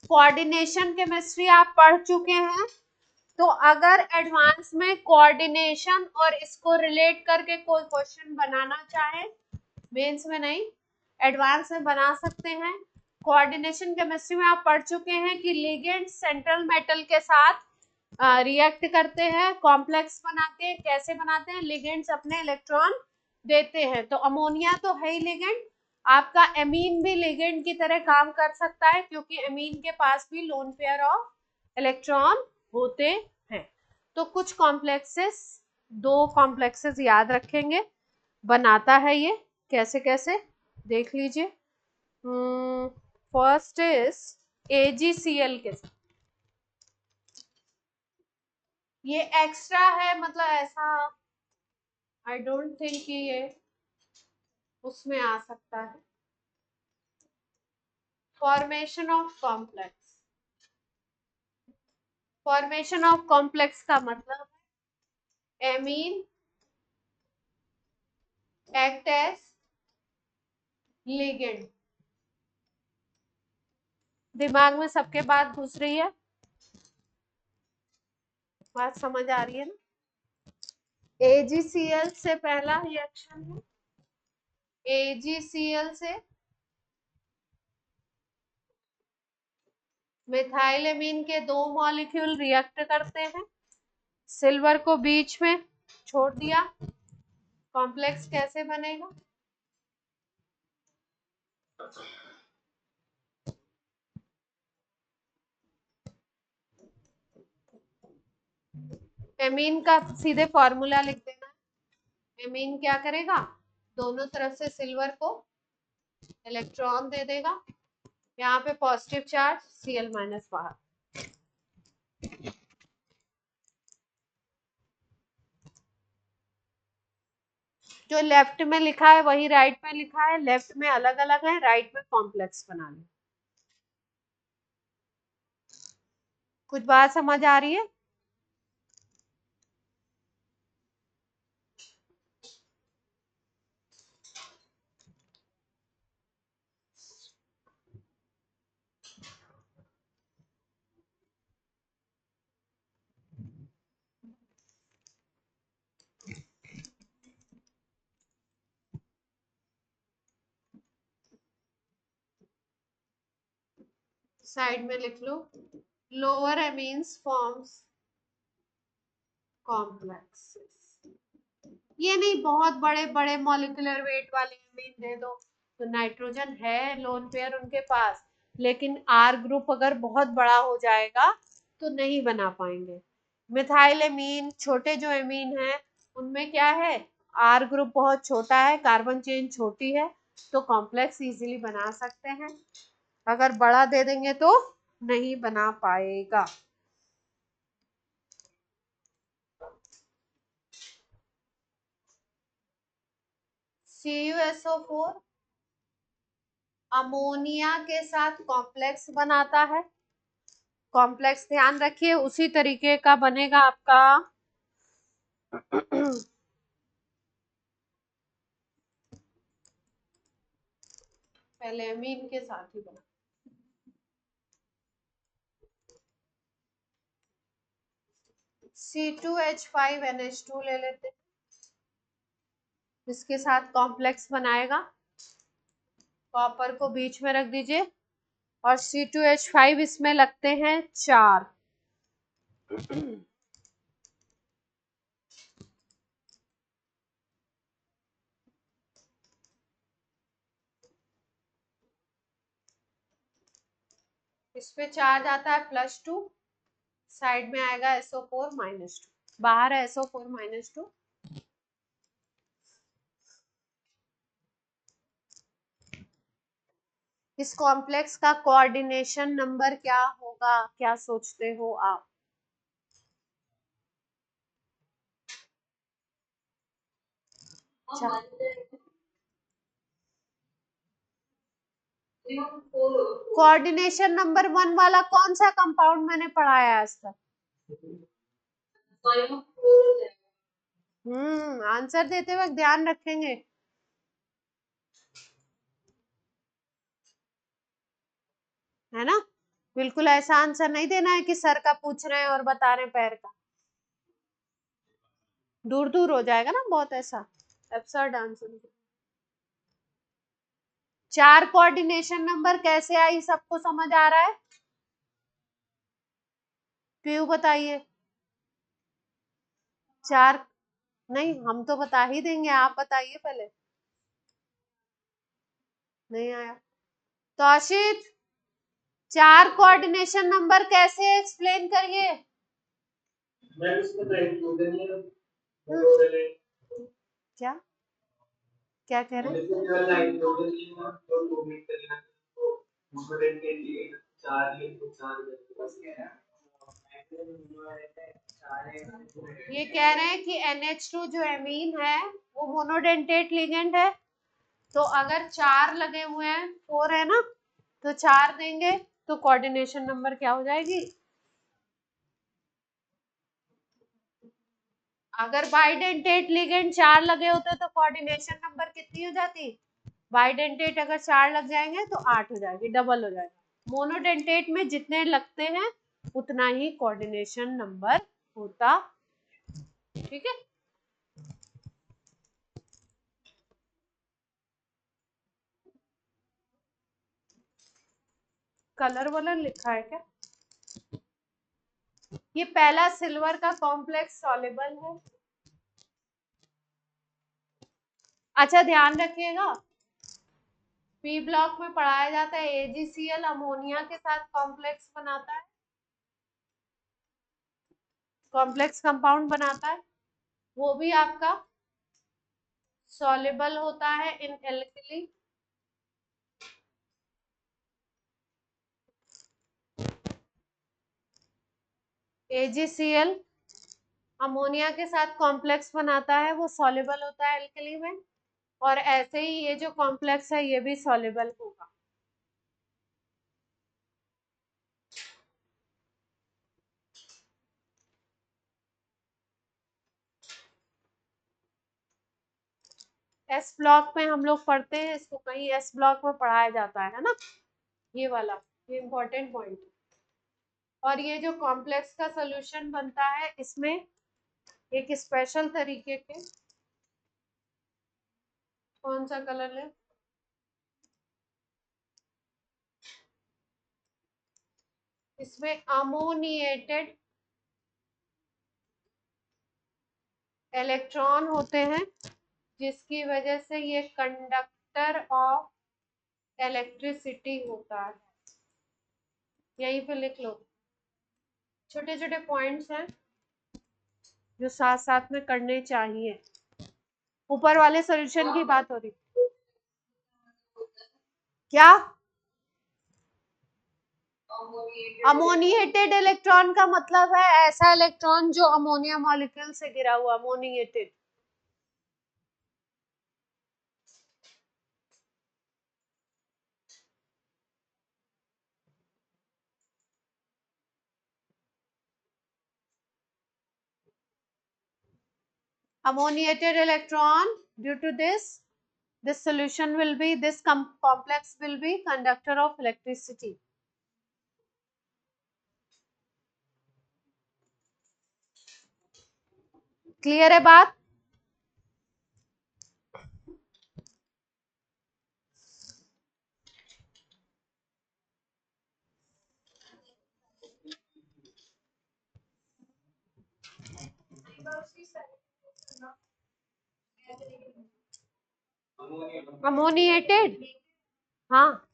कोऑर्डिनेशन केमिस्ट्री आप पढ़ चुके हैं, तो अगर एडवांस में कोऑर्डिनेशन और इसको रिलेट करके कोई क्वेश्चन बनाना चाहे, मेंस में नहीं एडवांस में बना सकते हैं। कोऑर्डिनेशन केमिस्ट्री में आप पढ़ चुके हैं कि लिगेंड सेंट्रल मेटल के साथ रिएक्ट करते हैं, कॉम्प्लेक्स बनाते हैं, कैसे बनाते हैं, लिगेंड्स अपने इलेक्ट्रॉन देते हैं। तो अमोनिया तो है ही लिगेंड, आपका एमीन भी लिगेंड की तरह काम कर सकता है क्योंकि एमीन के पास भी लोन पेयर ऑफ इलेक्ट्रॉन होते हैं। तो कुछ कॉम्प्लेक्सेस, 2 कॉम्प्लेक्सेस याद रखेंगे, बनाता है ये कैसे कैसे देख लीजिए। फर्स्ट इज AgCl के साथ, ये एक्स्ट्रा है, मतलब ऐसा आई डोंट थिंक कि ये उसमें आ सकता है। Formation of complex, formation of complex का मतलब एमीन एक्ट एज लिगेंड। दिमाग में सबके बात घुस रही है, बात समझ आ रही है ना। AgCl से पहला रिएक्शन है, AgCl से मिथाइलेमीन के 2 मॉलिक्यूल रिएक्ट करते हैं, सिल्वर को बीच में छोड़ दिया, कॉम्प्लेक्स कैसे बनेगा? एमीन का सीधे फॉर्मूला लिख देना। एमीन क्या करेगा, दोनों तरफ से सिल्वर को इलेक्ट्रॉन दे देगा, यहाँ पे पॉजिटिव चार्ज Cl माइनस बाहर। जो लेफ्ट में लिखा है वही राइट में लिखा है, लेफ्ट में अलग अलग है, राइट में कॉम्प्लेक्स बना ले। कुछ बात समझ आ रही है? साइड में लिख लो, लोअर एमीन्स फॉर्म्स कॉम्प्लेक्सेस। ये नहीं बहुत बड़े बड़े मॉलिक्यूलर वेट वाले एमीन दे दो, तो नाइट्रोजन है लोन पेयर उनके पास, लेकिन आर ग्रुप अगर बहुत बड़ा हो जाएगा तो नहीं बना पाएंगे। मिथाइल एमीन छोटे जो एमीन है उनमें क्या है, आर ग्रुप बहुत छोटा है, कार्बन चेन छोटी है, तो कॉम्प्लेक्स इजीली बना सकते हैं। अगर बड़ा दे देंगे तो नहीं बना पाएगा। CuSO4 अमोनिया के साथ कॉम्प्लेक्स बनाता है, कॉम्प्लेक्स ध्यान रखिए उसी तरीके का बनेगा आपका पहले अमीन के साथ ही बना। C2H5NH2 ले लेते हैं, इसके साथ कॉम्प्लेक्स बनाएगा, कॉपर को बीच में रख दीजिए और C2H5 इसमें लगते हैं 4। इस पे चार्ज आता है +2, साइड में आएगा SO4 -2, बाहर है SO4 -2। इस कॉम्प्लेक्स का कोऑर्डिनेशन नंबर क्या होगा, क्या सोचते हो आप? कोऑर्डिनेशन नंबर 1 वाला कौन सा कंपाउंड मैंने पढ़ाया आज तक? आंसर देते वक्त ध्यान रखेंगे। है ना, बिल्कुल ऐसा आंसर नहीं देना है कि सर का पूछ रहे हैं और बता रहे हैं पैर का, दूर दूर हो जाएगा ना बहुत, ऐसा एब्सर्ड आंसर। 4 कोऑर्डिनेशन नंबर कैसे आई, सबको समझ आ रहा है? क्यों बताइए? 4 नहीं, हम तो बता ही देंगे, आप बताइए पहले। नहीं आया तो आशित 4 कोऑर्डिनेशन नंबर कैसे एक्सप्लेन करिए? क्या क्या कह रहे हैं? ये कह रहे हैं कि NH2 जो एमीन है वो मोनोडेंटेट लिगेंड है, तो अगर 4 लगे हुए हैं, 4 है ना, तो 4 देंगे तो कोऑर्डिनेशन नंबर क्या हो जाएगी? अगर बाइडेंटेट लिगेंड 4 लगे होते तो कोऑर्डिनेशन नंबर कितनी हो जाती? बाइडेंटेट अगर 4 लग जाएंगे तो 8 हो जाएगी, डबल हो जाएगा। मोनोडेंटेट में जितने लगते हैं उतना ही कोऑर्डिनेशन नंबर होता। ठीक है, कलर वाला लिखा है क्या? ये पहला सिल्वर का कॉम्प्लेक्स सॉल्युबल है। अच्छा ध्यान रखिएगा, पी ब्लॉक में पढ़ाया जाता है AgCl अमोनिया के साथ कॉम्प्लेक्स बनाता है, कॉम्प्लेक्स कंपाउंड बनाता है, वो भी आपका सॉल्युबल होता है इन एल्कली। AgCl अमोनिया के साथ कॉम्प्लेक्स बनाता है, वो सॉल्युबल होता है एल्कली में, और ऐसे ही ये जो कॉम्प्लेक्स है ये भी सॉल्युबल होगा। एस ब्लॉक में हम लोग पढ़ते हैं इसको, कहीं एस ब्लॉक में पढ़ाया जाता है ना, ये वाला, ये इंपॉर्टेंट पॉइंट। और ये जो कॉम्प्लेक्स का सोल्यूशन बनता है इसमें एक स्पेशल तरीके के, कौन सा कलर है, इसमें अमोनिएटेड इलेक्ट्रॉन होते हैं, जिसकी वजह से ये कंडक्टर ऑफ इलेक्ट्रिसिटी होता है। यहीं पे लिख लो, छोटे छोटे पॉइंट्स हैं जो साथ साथ में करने चाहिए। ऊपर वाले सॉल्यूशन की बात हो रही, क्या अमोनिएटेड इलेक्ट्रॉन का मतलब है ऐसा इलेक्ट्रॉन जो अमोनिया मॉलिक्यूल से गिरा हुआ, ammoniated. Ammoniated electron, due to this solution will be, this complex will be conductor of electricity. Clear है बात? अमोनिएटेड, हाँ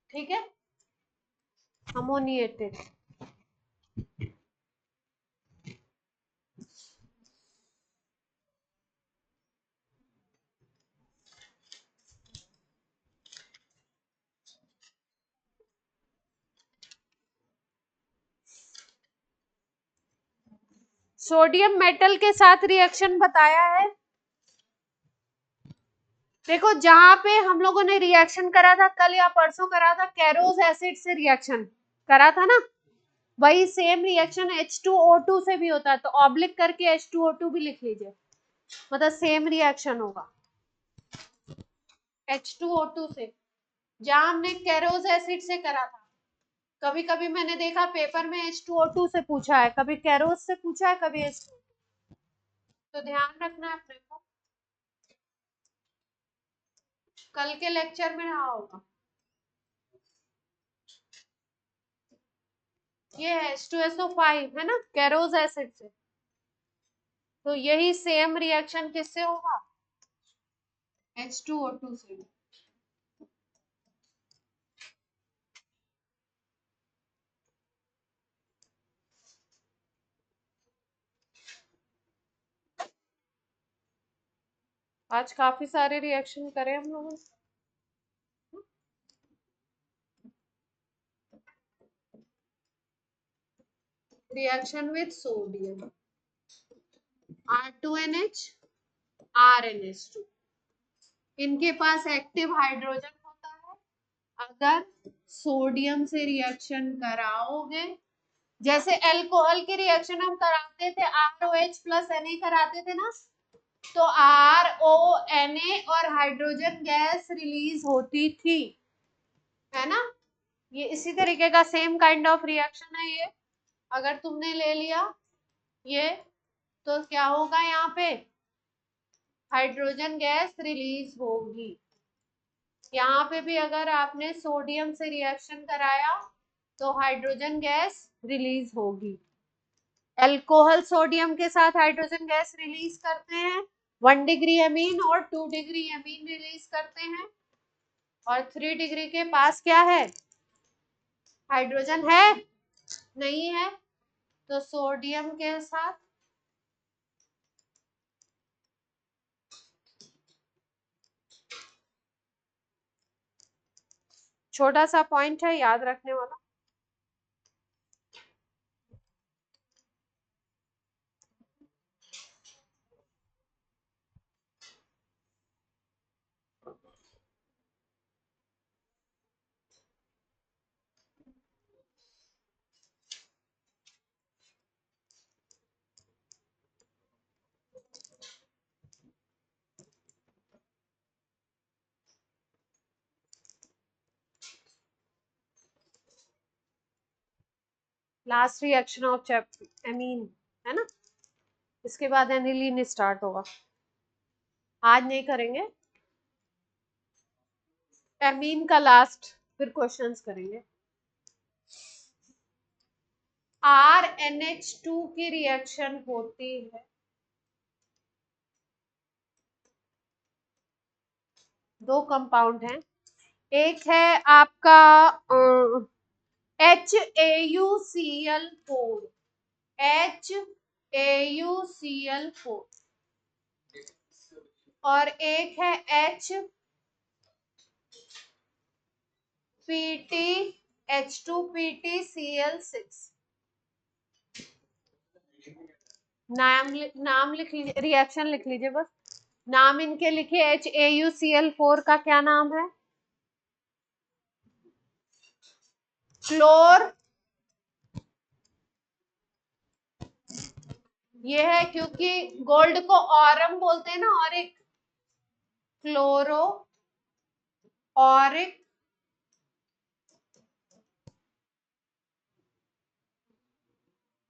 ठीक है, अमोनिएटेड। सोडियम मेटल के साथ रिएक्शन बताया है। देखो जहां पे हम लोगों ने रिएक्शन करा था कल या परसों करा था, कैरोज एसिड से रिएक्शन करा था ना, वही सेम रिएक्शन H2O2 से भी होता है, तो ऑब्लिक करके H2O2 भी लिख लीजिए, मतलब सेम रिएक्शन होगा H2O2 से, जहां हमने कैरोज एसिड से करा था। कभी कभी मैंने देखा पेपर में H2O2 से पूछा है, कभी कैरोज से पूछा है, कभी H2O2, तो ध्यान रखना है अपने को, कल के लेक्चर में रहा होगा। ये H2SO5 है ना, कैरोज एसिड से, तो यही सेम रिएक्शन किससे होगा, H2O2 से। आज काफी सारे रिएक्शन करे हम लोगों ने। Reaction with sodium, R2NH RNH2, इनके पास एक्टिव हाइड्रोजन होता है। अगर सोडियम से रिएक्शन कराओगे, जैसे अल्कोहल की रिएक्शन हम कराते थे ROH प्लस Na कराते थे ना, तो RONA और हाइड्रोजन गैस रिलीज होती थी, है ना, ये इसी तरीके का सेम काइंड ऑफ रिएक्शन है ये। अगर तुमने ले लिया ये तो क्या होगा यहाँ पे, हाइड्रोजन गैस रिलीज होगी। यहाँ पे भी अगर आपने सोडियम से रिएक्शन कराया तो हाइड्रोजन गैस रिलीज होगी। अल्कोहल सोडियम के साथ हाइड्रोजन गैस रिलीज करते हैं, 1 डिग्री एमीन और 2 डिग्री एमीन रिलीज करते हैं, और 3 डिग्री के पास क्या है, हाइड्रोजन है नहीं है, तो सोडियम के साथ छोटा सा पॉइंट है याद रखने वाला। Last reaction of chapter amine है ना, इसके बाद एनिलीन स्टार्ट होगा। आज नहीं करेंगे एमीन का, लास्ट फिर क्वेश्चंस करेंगे। RNH2 की रिएक्शन होती है, दो कंपाउंड हैं, एक है आपका HAuCl4, HAuCl4, और एक है H2PTCl6। नाम लिख लीजिए, रिएक्शन लिख लीजिए बस, नाम इनके लिखिए। HAuCl4 का क्या नाम है, क्लोर, ये है क्योंकि गोल्ड को ऑरम बोलते हैं ना, और एक क्लोरो ऑरिक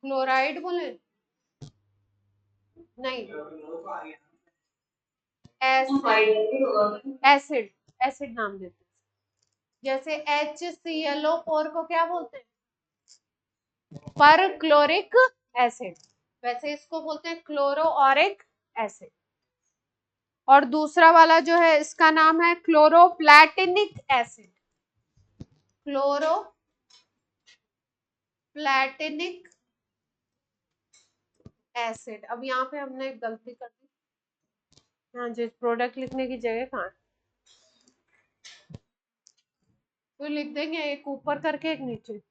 क्लोराइड बोले, नहीं एसिड, एसिड नाम देते हैं। जैसे HClO4 को क्या बोलते हैं, पर क्लोरिक एसिड, वैसे इसको बोलते हैं क्लोरो ऑरिक एसिड। और दूसरा वाला जो है इसका नाम है क्लोरोप्लैटिनिक एसिड, क्लोरोप्लैटिनिक एसिड। अब यहाँ पे हमने एक गलती कर दी, हाँ जी, प्रोडक्ट लिखने की जगह कहाँ है, तो लिख देंगे एक ऊपर करके एक नीचे।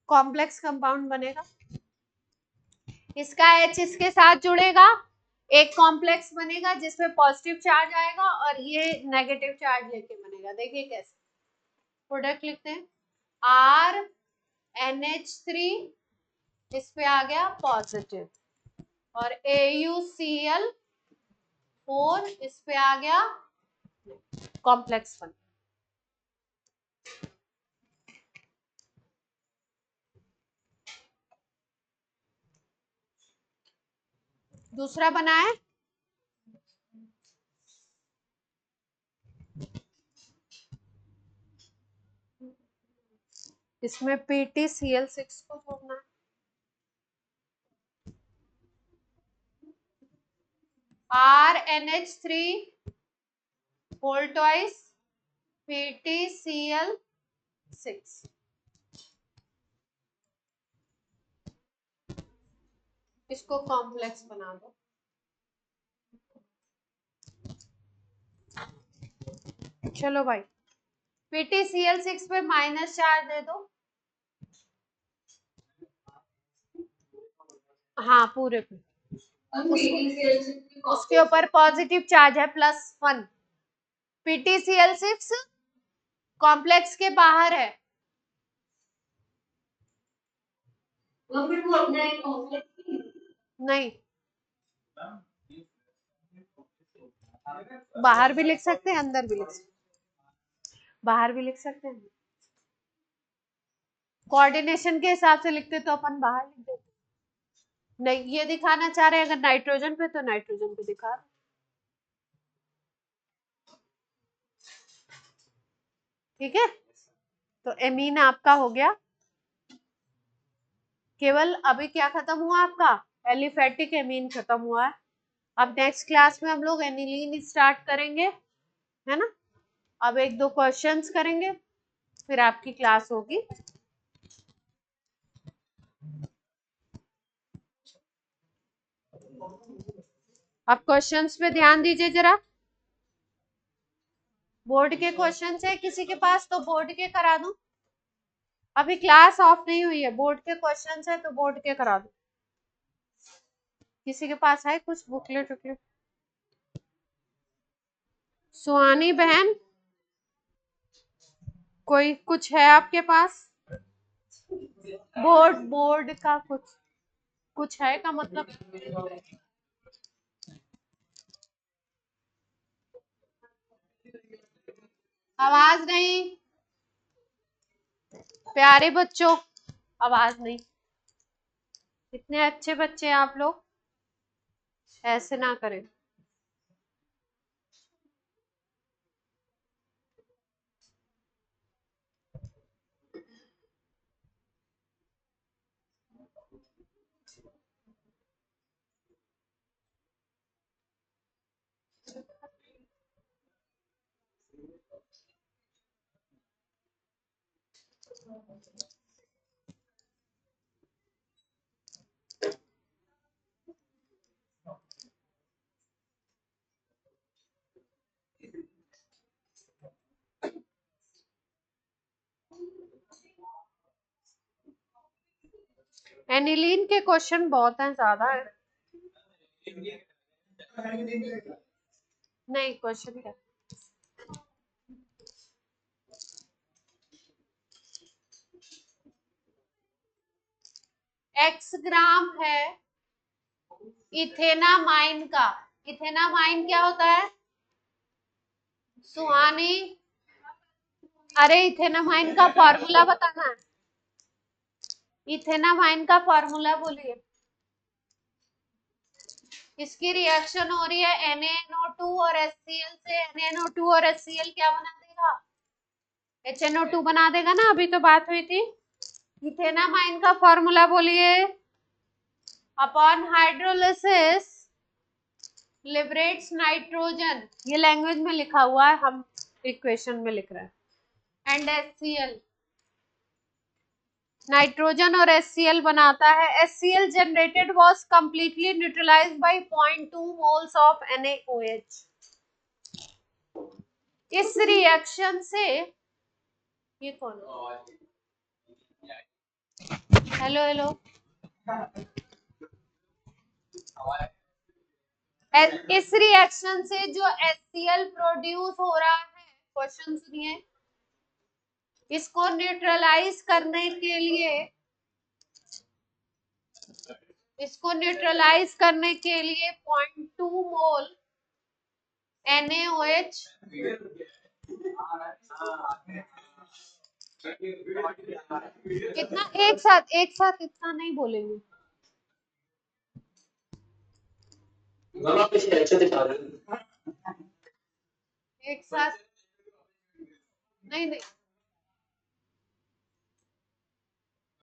कॉम्प्लेक्स कंपाउंड बनेगा, इसका H इसके साथ जुड़ेगा, एक कॉम्प्लेक्स बनेगा जिसमें पॉजिटिव चार्ज आएगा और ये नेगेटिव चार्ज लेके बनेगा। देखिए कैसे, प्रोडक्ट लिखते हैं, RNH3 इस पे आ गया पॉजिटिव, और AuCl4 इस पे आ गया कॉम्प्लेक्स बन। दूसरा बना है, इसमें PTCl6 को जोड़ना है, RNH3 होल ट्वाइस PTCl6, इसको कॉम्प्लेक्स बना दो। चलो भाई, PTCl6 पे माइनस चार्ज दे दो, हाँ पूरे पे, उसके ऊपर पॉजिटिव चार्ज है +1। PTCl6 कॉम्प्लेक्स के बाहर है, नहीं बाहर भी लिख सकते हैं, अंदर भी लिख सकते हैं, बाहर भी लिख सकते हैं, कोऑर्डिनेशन के हिसाब से लिखते तो अपन बाहर लिख देते। नहीं, ये दिखाना चाह रहे हैं अगर नाइट्रोजन पे तो नाइट्रोजन पे दिखा। ठीक है, तो एमीन आपका हो गया। केवल अभी क्या खत्म हुआ आपका, एलिफेटिक एमीन खत्म हुआ है। अब नेक्स्ट क्लास में हम लोग एनिलीन स्टार्ट करेंगे, है ना। अब एक दो क्वेश्चंस करेंगे, फिर आपकी क्लास होगी। अब क्वेश्चंस पे ध्यान दीजिए जरा। बोर्ड के क्वेश्चंस है किसी के पास तो बोर्ड के करा दूं। अभी क्लास ऑफ नहीं हुई है, बोर्ड के क्वेश्चंस है तो बोर्ड के करा दूं। किसी के पास है कुछ बुकलेट वुकलेट? सुहानी बहन, कोई कुछ है आपके पास? बोर्ड बोर्ड का कुछ है का मतलब? आवाज नहीं, प्यारे बच्चों, आवाज नहीं। इतने अच्छे बच्चे हैं आप लोग, ऐसे ना करें। एनिलीन के क्वेश्चन बहुत हैं, ज्यादा है। नहीं, क्वेश्चन क्या, एक्स ग्राम है इथेनामाइन का। इथेनामाइन क्या होता है सुहानी? अरे इथेनामाइन का फॉर्मूला बताना है। इथेनामाइन का फॉर्मूला बोलिए। इसकी रिएक्शन हो रही है NaNO2 और HCl से। NaNO2 और HCl क्या बना देगा? HNO2 बना देगा ना, अभी तो बात हुई थी। इथेनामाइन का फॉर्मूला बोलिए। अपॉन हाइड्रोलिसिस लिबरेट्स नाइट्रोजन, ये लैंग्वेज में लिखा हुआ है, हम इक्वेशन में लिख रहे हैं। एंड HCl, नाइट्रोजन और HCl बनाता है। HCl generated was completely neutralized by 0.2 moles of NaOH। इस रिएक्शन से, ये कौन, हेलो हेलो, इस रिएक्शन से जो HCl प्रोड्यूस हो रहा है, क्वेश्चन सुनिए, इसको न्यूट्रलाइज करने के लिए, इसको न्यूट्रलाइज करने के लिए 0.2 मोल NaOH कितना, एक साथ इतना नहीं बोलेंगे। एक साथ नहीं नहीं,